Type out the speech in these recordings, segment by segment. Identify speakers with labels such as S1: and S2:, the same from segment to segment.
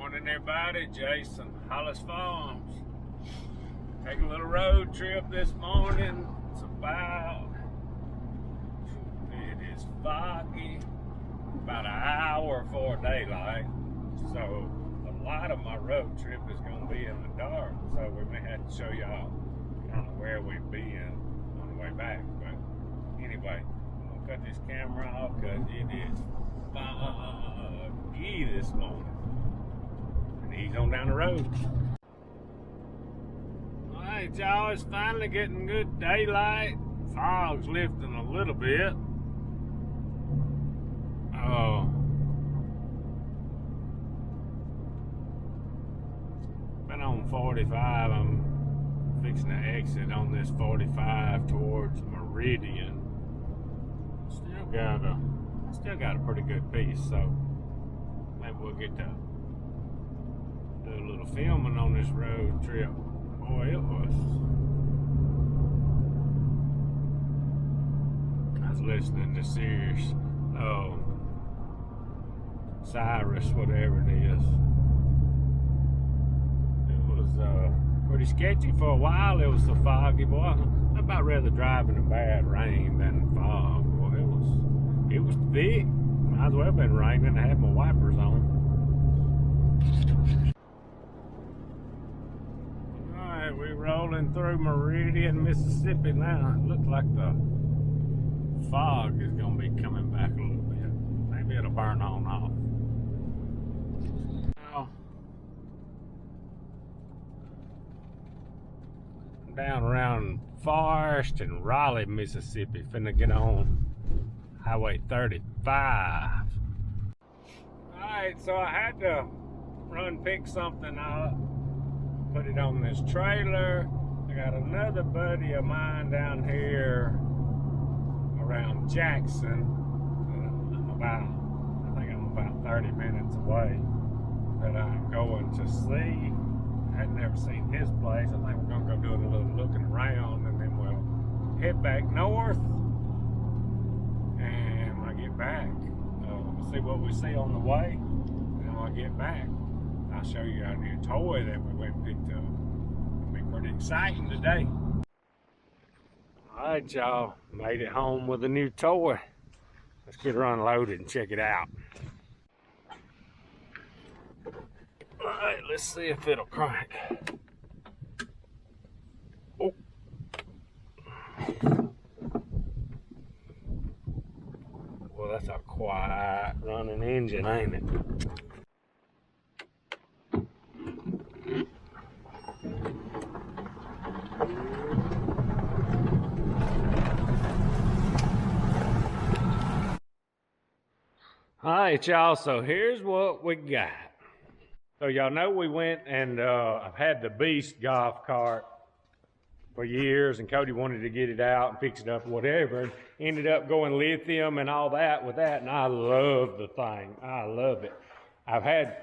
S1: Morning everybody, Jason, Hollis Farms. Take a little road trip this morning. It's it is foggy, about an hour before daylight. So a lot of my road trip is going to be in the dark. So we may have to show y'all kind of where we've been on the way back. But anyway, I'm going to cut this camera off because it is foggy this morning. He's on down the road. Alright, y'all, it's finally getting good daylight. Fog's lifting a little bit. Been on 45. I'm fixing to exit on this 45 towards Meridian. Still got a pretty good piece, so maybe we'll get to do a little filming on this road trip. Boy, I was listening to Cyrus, whatever it is. It was pretty sketchy for a while. It was so foggy, boy. I'd about rather drive in a bad rain than fog. Boy, it was thick. Might as well have been raining. I had my wipers on. We're rolling through Meridian, Mississippi now. It looks like the fog is going to be coming back a little bit. Maybe it'll burn on off. Now, down around Forest and Raleigh, Mississippi. Finna get on Highway 35. Alright, so I had to run pick something up. Put it on this trailer. I got another buddy of mine down here around Jackson. I think I'm about 30 minutes away that I'm going to see. I had never seen his place. I think we're gonna go do a little looking around and then we'll head back north. And when I get back, we'll see what we see on the way. And when I get back, I'll show you our new toy that we went and picked up. It'll be pretty exciting today. Alright, y'all, made it home with a new toy. Let's get her unloaded and check it out. Alright, let's see if it'll crank. Oh. Well, that's a quiet running engine, ain't it? Alright, y'all, so here's what we got. So y'all know we went and I've had the Beast golf cart for years, and Cody wanted to get it out and fix it up or whatever, and ended up going lithium and all that with that, and I love the thing. I love it. I've had,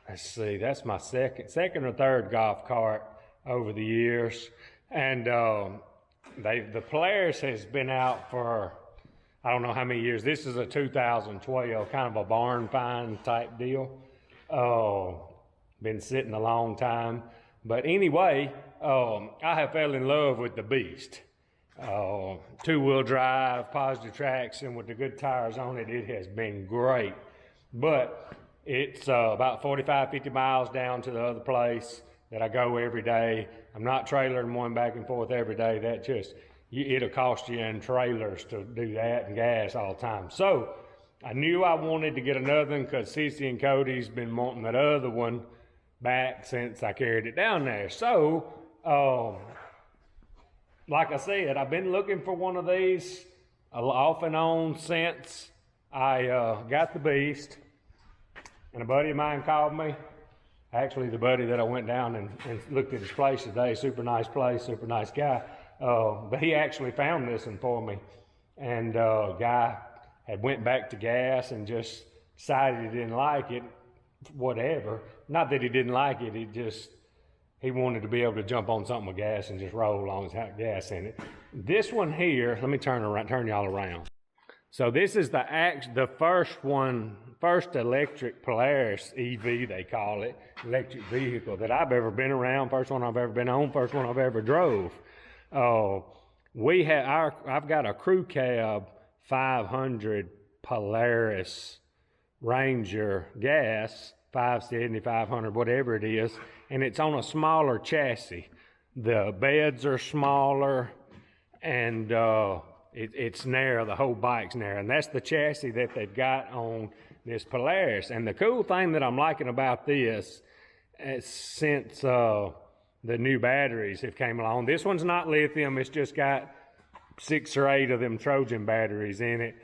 S1: let's see, that's my second or third golf cart over the years, and the Polaris has been out for I don't know how many years. This is a 2012, kind of a barn find type deal. Been sitting a long time. But anyway, I have fell in love with the Beast. Two-wheel drive, positive traction with the good tires on it. It has been great. But it's about 45, 50 miles down to the other place that I go every day. I'm not trailering one back and forth every day. That just... it'll cost you in trailers to do that and gas all the time. So I knew I wanted to get another one because Cece and Cody's been wanting that other one back since I carried it down there. So, like I said, I've been looking for one of these off and on since I got the Beast. And a buddy of mine called me. Actually, the buddy that I went down and looked at his place today, super nice place, super nice guy. But he actually found this one for me, and guy had went back to gas and just decided he didn't like it, whatever. Not that he didn't like it, he wanted to be able to jump on something with gas and just roll as long as it had gas in it. This one here, let me turn y'all around. So this is the first electric Polaris EV, they call it, electric vehicle that I've ever been around, first one I've ever been on, first one I've ever drove. I've got a crew cab 500 Polaris Ranger gas, 570, 500, whatever it is, and it's on a smaller chassis. The beds are smaller, and it's narrow, the whole bike's narrow, and that's the chassis that they've got on this Polaris. And the cool thing that I'm liking about this, since the new batteries have came along, this one's not lithium, it's just got 6 or 8 of them Trojan batteries in it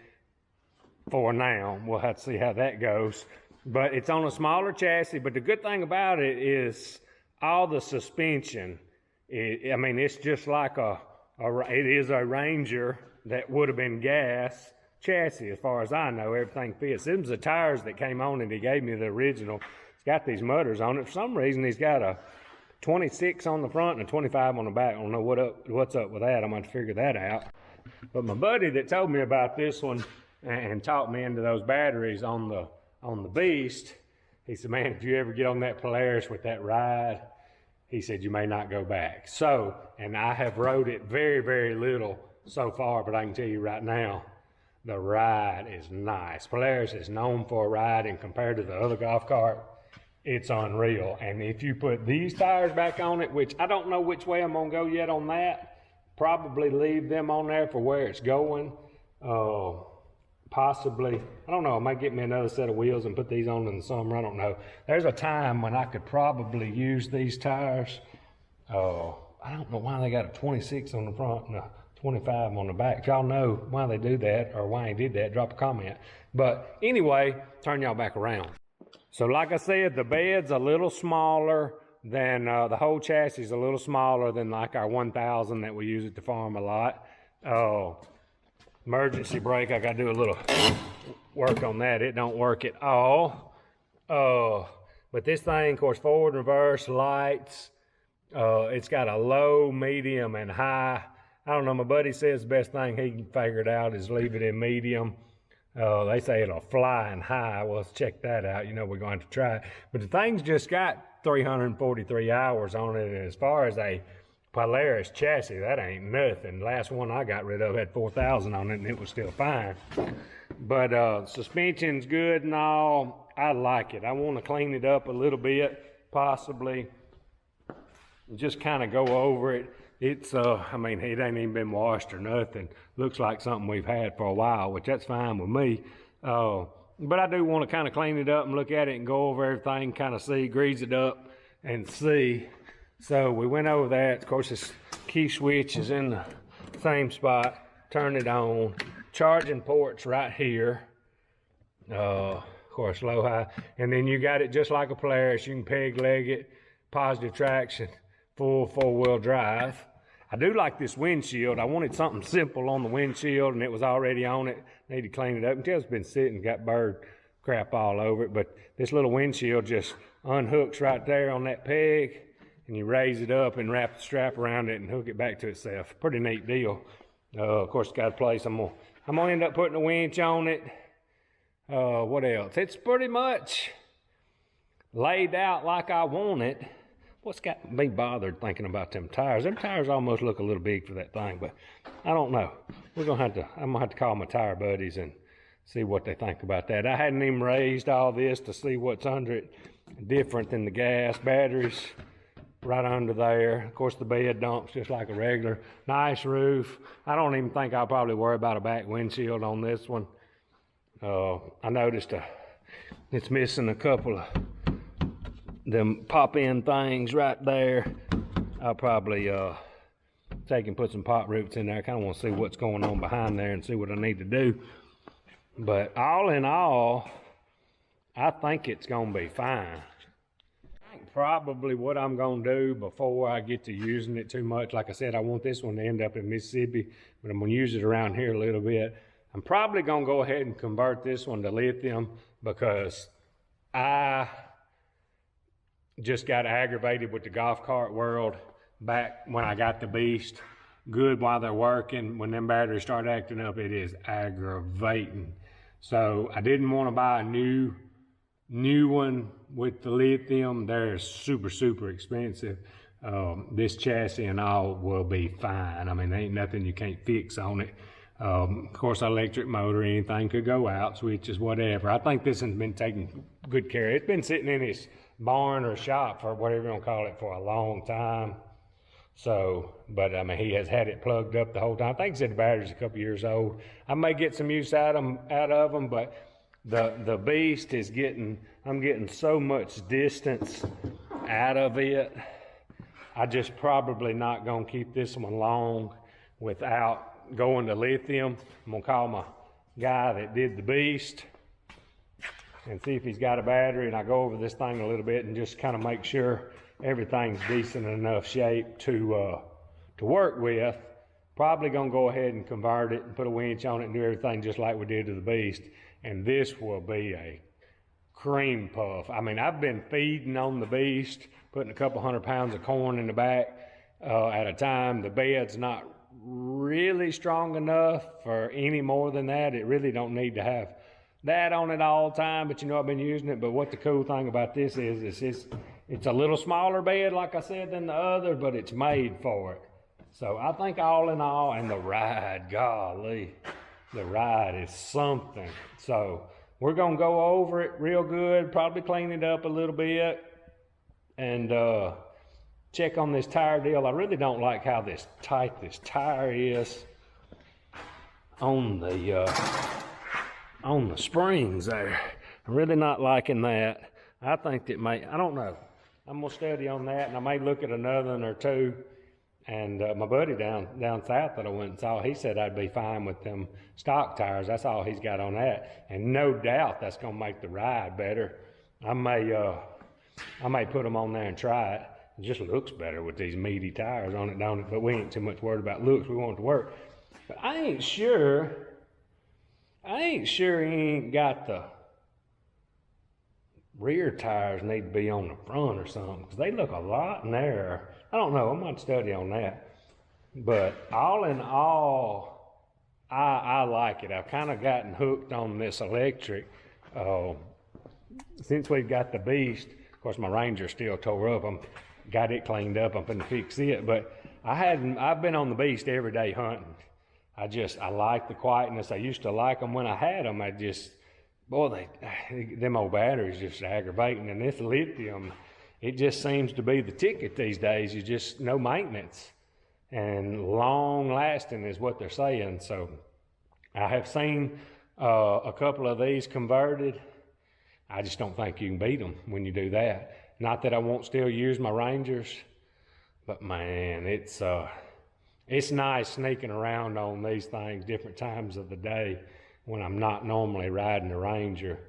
S1: for now. We'll have to see how that goes. But it's on a smaller chassis, but the good thing about it is all the suspension, it's just like it is a Ranger that would have been gas chassis, as far as I know. Everything fits. Them was the tires that came on, and he gave me the original. It's got these mutters on it. For some reason, he's got a 26 on the front and a 25 on the back. I don't know what's up with that. I'm going to figure that out. But my buddy that told me about this one and talked me into those batteries on the Beast, he said, man, if you ever get on that Polaris with that ride, he said, you may not go back. So, and I have rode it very, very little so far, but I can tell you right now, the ride is nice. Polaris is known for a ride, and compared to the other golf cart, it's unreal. And if you put these tires back on it, which I don't know which way I'm gonna go yet on that, probably leave them on there for where it's going. Possibly, I don't know, I might get me another set of wheels and put these on in the summer, I don't know. There's a time when I could probably use these tires. I don't know why they got a 26 on the front and a 25 on the back. If y'all know why they do that or why he did that, drop a comment. But anyway, turn y'all back around. So like I said, the bed's a little smaller than, the whole chassis is a little smaller than like our 1000 that we use at the farm a lot. Emergency brake, I gotta do a little work on that. It don't work at all. But this thing, of course, forward and reverse, lights. It's got a low, medium, and high. I don't know, my buddy says the best thing he can figure it out is leave it in medium. They say it'll fly in high. Well, let's check that out. You know, we're going to try it. But the thing's just got 343 hours on it, and as far as a Polaris chassis, that ain't nothing. Last one I got rid of had 4,000 on it, and it was still fine. But suspension's good and all. I like it. I want to clean it up a little bit, possibly. Just kind of go over it. It's, it ain't even been washed or nothing. Looks like something we've had for a while, which that's fine with me. But I do want to kind of clean it up and look at it and go over everything, kind of see, grease it up and see. So we went over that. Of course, this key switch is in the same spot. Turn it on. Charging port's right here. Of course, low, high. And then you got it just like a Polaris. You can peg leg it, positive traction, full 4-wheel drive. I do like this windshield. I wanted something simple on the windshield, and it was already on it. Need to clean it up. Until it's been sitting, got bird crap all over it. But this little windshield just unhooks right there on that peg, and you raise it up and wrap the strap around it and hook it back to itself. Pretty neat deal. Of course, it's got a place. I'm gonna end up putting a winch on it. What else? It's pretty much laid out like I want it. What's got me bothered thinking about them tires? Them tires almost look a little big for that thing, but I don't know. I'm gonna have to call my tire buddies and see what they think about that. I hadn't even raised all this to see what's under it different than the gas. Batteries right under there. Of course, the bed dumps just like a regular. Nice roof. I don't even think I'll probably worry about a back windshield on this one. I noticed it's missing a couple of them pop-in things right there. I'll probably take and put some pot roots in there. I kind of want to see what's going on behind there and see what I need to do. But all in all, I think it's going to be fine. Probably what I'm going to do before I get to using it too much, like I said, I want this one to end up in Mississippi, but I'm going to use it around here a little bit. I'm probably going to go ahead and convert this one to lithium because I just got aggravated with the golf cart world back when I got the Beast. good while they're working. When them batteries start acting up, it is aggravating. So I didn't want to buy a new one with the lithium. They're super, super expensive. This chassis and all will be fine. I mean, there ain't nothing you can't fix on it. Of course, electric motor, anything could go out, switches, whatever. I think this one's been taken good care of. It's been sitting in his barn or shop, for whatever you want to call it, for a long time. So, but I mean, he has had it plugged up the whole time. I think he said the battery's a couple years old. I may get some use out of them, but the beast is I'm getting so much distance out of it. I just probably not gonna keep this one long without going to lithium. I'm gonna call my guy that did the beast and see if he's got a battery, and I go over this thing a little bit and just kind of make sure everything's decent enough shape to work with. Probably gonna go ahead and convert it and put a winch on it and do everything just like we did to the beast, and this will be a cream puff. I mean, I've been feeding on the beast, putting a couple 100 pounds of corn in the back at a time. The bed's not really strong enough for any more than that. It really don't need to have that on it all the time, but you know, I've been using it. But what the cool thing about this is it's a little smaller bed, like I said, than the other, but it's made for it. So I think all in all, and the ride, golly, the ride is something. So we're gonna go over it real good, probably clean it up a little bit, and check on this tire deal. I really don't like how tight this tire is on the springs there. I'm really not liking that. I think that I don't know. I'm gonna study on that, and I may look at another one or two. And my buddy down south that I went and saw, he said I'd be fine with them stock tires. That's all he's got on that, and no doubt that's gonna make the ride better. I may put them on there and try it. It just looks better with these meaty tires on it, don't it? But we ain't too much worried about looks. We want it to work. But I ain't sure he ain't got the rear tires need to be on the front or something, because they look a lot narrower. I don't know. I might study on that. But all in all, I like it. I've kind of gotten hooked on this electric. Since we've got the beast, of course, my Ranger's still tore up. Got it cleaned up. I'm finna fix it. But I've been on the beast every day hunting. I like the quietness. I used to like them when I had them. Them old batteries just aggravating. And this lithium, it just seems to be the ticket these days. You just, no maintenance. And long lasting is what they're saying. So I have seen a couple of these converted. I just don't think you can beat them when you do that. Not that I won't still use my Rangers, but man, it's nice sneaking around on these things different times of the day when I'm not normally riding a Ranger.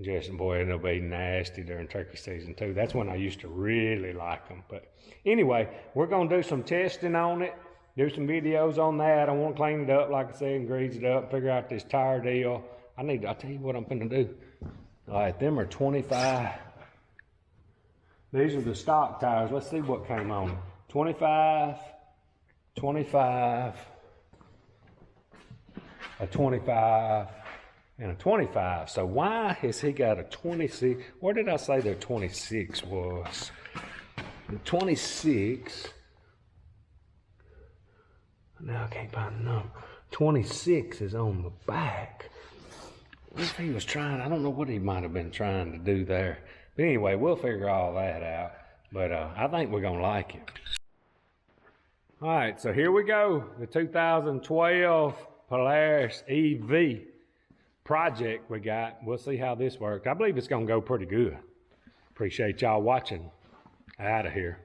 S1: Just, boy, it'll be nasty during turkey season too. That's when I used to really like them. But anyway, we're gonna do some testing on it, do some videos on that. I want to clean it up, like I said, and grease it up, figure out this tire deal. I'll tell you what I'm gonna do. All right, them are 25. These are the stock tires. Let's see what came on. 25, 25, a 25, and a 25. So why has he got a 26? Where did I say the 26 was? The 26. Now I can't find the number. 26 is on the back. If he was trying, I don't know what he might have been trying to do there. But anyway, we'll figure all that out. But I think we're gonna like it. All right, so here we go. The 2012 Polaris EV project we got. We'll see how this works. I believe it's gonna go pretty good. Appreciate y'all watching. Out of here.